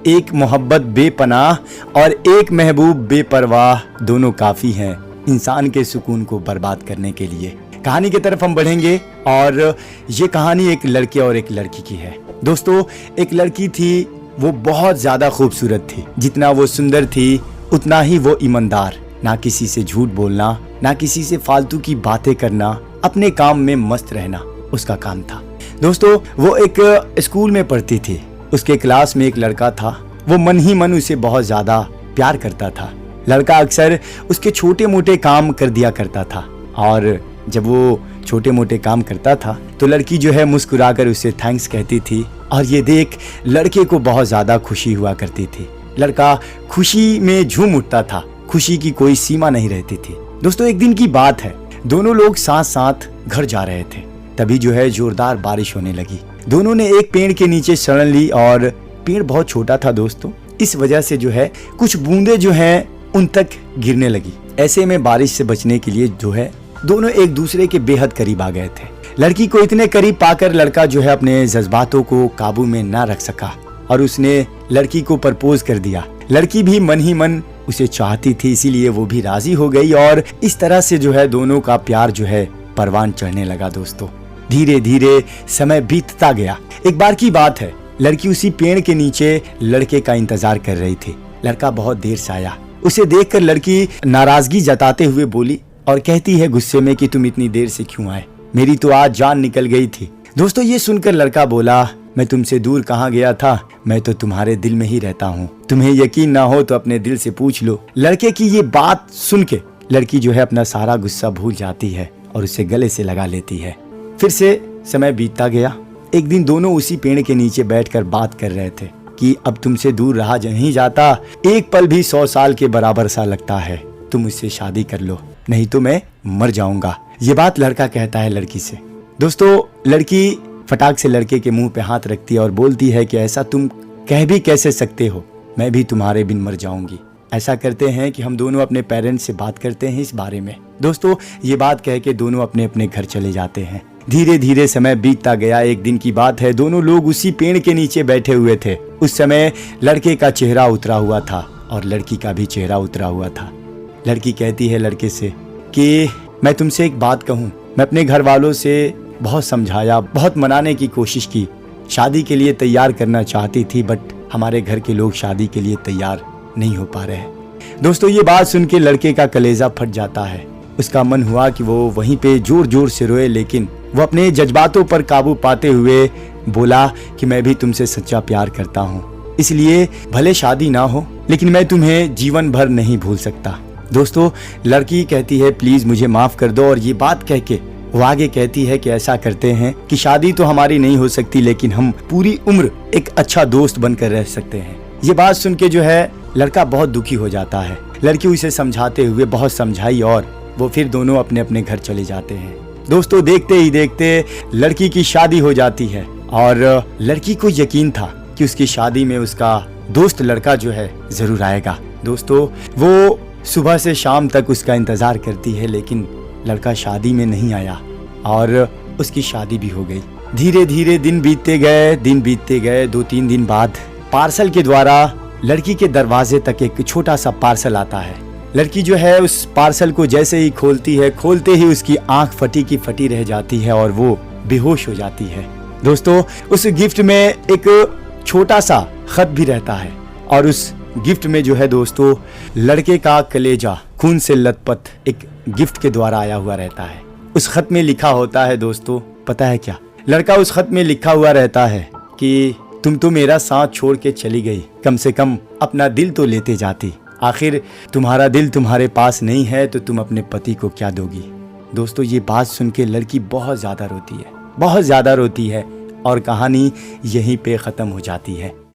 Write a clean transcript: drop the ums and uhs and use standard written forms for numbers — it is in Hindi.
एक मोहब्बत बेपनाह और एक महबूब बेपरवाह, दोनों काफ़ी हैं इंसान के सुकून को बर्बाद करने के लिए। कहानी की तरफ हम बढ़ेंगे और ये कहानी एक लड़के और एक लड़की की है। दोस्तों, एक लड़की थी, वो बहुत ज़्यादा खूबसूरत थी। जितना वो सुंदर थी उतना ही वो ईमानदार। ना किसी से झूठ बोलना, ना किसी से फालतू की बातें करना, अपने काम में मस्त रहना उसका काम था। दोस्तों, वो एक स्कूल में पढ़ती थी। उसके क्लास में एक लड़का था, वो मन ही मन उसे बहुत ज़्यादा प्यार करता था। लड़का अक्सर उसके छोटे मोटे काम कर दिया करता था और जब वो छोटे मोटे काम करता था तो लड़की जो है मुस्कुराकर उसे थैंक्स कहती थी और ये देख लड़के को बहुत ज़्यादा खुशी हुआ करती थी। लड़का खुशी में झूम उठता था, खुशी की कोई सीमा नहीं रहती थी। दोस्तों, एक दिन की बात है, दोनों लोग साथ साथ घर जा रहे थे। तभी जो है जोरदार बारिश होने लगी। दोनों ने एक पेड़ के नीचे शरण ली और पेड़ बहुत छोटा था दोस्तों, इस वजह से जो है कुछ बूंदे जो है उन तक गिरने लगी। ऐसे में बारिश से बचने के लिए जो है दोनों एक दूसरे के बेहद करीब आ गए थे। लड़की को इतने करीब पाकर लड़का जो है अपने जज्बातों को काबू में ना रख सका और उसने लड़की को प्रपोज कर दिया। लड़की भी मन ही मन उसे चाहती थी, इसीलिए वो भी राजी हो गई और इस तरह से जो है दोनों का प्यार जो है परवान चढ़ने लगा। दोस्तों, धीरे धीरे समय बीतता गया। एक बार की बात है, लड़की उसी पेड़ के नीचे लड़के का इंतजार कर रही थी। लड़का बहुत देर से आया। उसे देखकर लड़की नाराजगी जताते हुए बोली और कहती है गुस्से में कि तुम इतनी देर से क्यों आए, मेरी तो आज जान निकल गई थी। दोस्तों, ये सुनकर लड़का बोला, मैं तुमसे दूर कहाँ गया था, मैं तो तुम्हारे दिल में ही रहता हूँ। तुम्हें यकीन ना हो तो अपने दिल से पूछ लो। लड़के की ये बात सुन के लड़की जो है अपना सारा गुस्सा भूल जाती है और उसे गले से लगा लेती है। फिर से समय बीतता गया। एक दिन दोनों उसी पेड़ के नीचे बैठकर बात कर रहे थे कि अब तुमसे दूर रहा नहीं जाता, एक पल भी 100 साल के बराबर सा लगता है। तुम मुझसे शादी कर लो, नहीं तो मैं मर जाऊंगा। ये बात लड़का कहता है लड़की से। दोस्तों, लड़की फटाक से लड़के के मुंह पे हाथ रखती है और बोलती है कि ऐसा तुम कह भी कैसे सकते हो, मैं भी तुम्हारे बिन मर जाऊंगी। ऐसा करते हैं कि हम दोनों अपने पेरेंट्स से बात करते हैं इस बारे में। दोस्तों, ये बात कह के दोनों अपने अपने घर चले जाते हैं। धीरे धीरे समय बीतता गया। एक दिन की बात है, दोनों लोग उसी पेड़ के नीचे बैठे हुए थे। उस समय लड़के का चेहरा उतरा हुआ था और लड़की का भी चेहरा उतरा हुआ था। लड़की कहती है लड़के से कि मैं तुमसे एक बात कहूँ, मैं अपने घर वालों से बहुत समझाया, बहुत मनाने की कोशिश की, शादी के लिए तैयार करना चाहती थी, बट हमारे घर के लोग शादी के लिए तैयार नहीं हो पा रहे हैं। दोस्तों, ये बात सुन के लड़के का कलेजा फट जाता है। उसका मन हुआ कि वो वहीं पे जोर जोर से रोए, लेकिन वो अपने जज्बातों पर काबू पाते हुए बोला कि मैं भी तुमसे सच्चा प्यार करता हूँ, इसलिए भले शादी ना हो लेकिन मैं तुम्हें जीवन भर नहीं भूल सकता। दोस्तों, लड़की कहती है प्लीज मुझे माफ कर दो और ये बात कह के वो आगे कहती है कि ऐसा करते हैं कि शादी तो हमारी नहीं हो सकती लेकिन हम पूरी उम्र एक अच्छा दोस्त बनकर रह सकते हैं। ये बात सुन के जो है लड़का बहुत दुखी हो जाता है। लड़की उसे समझाते हुए बहुत समझाई और वो फिर दोनों अपने अपने घर चले जाते हैं। दोस्तों, देखते ही देखते लड़की की शादी हो जाती है और लड़की को यकीन था कि उसकी शादी में उसका दोस्त लड़का जो है जरूर आएगा। दोस्तों, वो सुबह से शाम तक उसका इंतजार करती है लेकिन लड़का शादी में नहीं आया और उसकी शादी भी हो गई। धीरे धीरे दिन बीतते गए। 2-3 दिन बाद पार्सल के द्वारा लड़की के दरवाजे तक एक छोटा सा पार्सल आता है। लड़की जो है उस पार्सल को जैसे ही खोलती है, खोलते ही उसकी आंख फटी की फटी रह जाती है और वो बेहोश हो जाती है। दोस्तों, उस गिफ्ट में एक छोटा सा खत भी रहता है और उस गिफ्ट में जो है दोस्तों लड़के का कलेजा खून से लथपथ एक गिफ्ट के द्वारा आया हुआ रहता है। उस खत में लिखा होता है दोस्तों, पता है क्या? लड़का उस खत में लिखा हुआ रहता है कि तुम तो मेरा साथ छोड़ के चली गई, कम से कम अपना दिल तो लेते जाती। आखिर तुम्हारा दिल तुम्हारे पास नहीं है तो तुम अपने पति को क्या दोगी। दोस्तों, ये बात सुन के लड़की बहुत ज़्यादा रोती है और कहानी यहीं पे ख़त्म हो जाती है।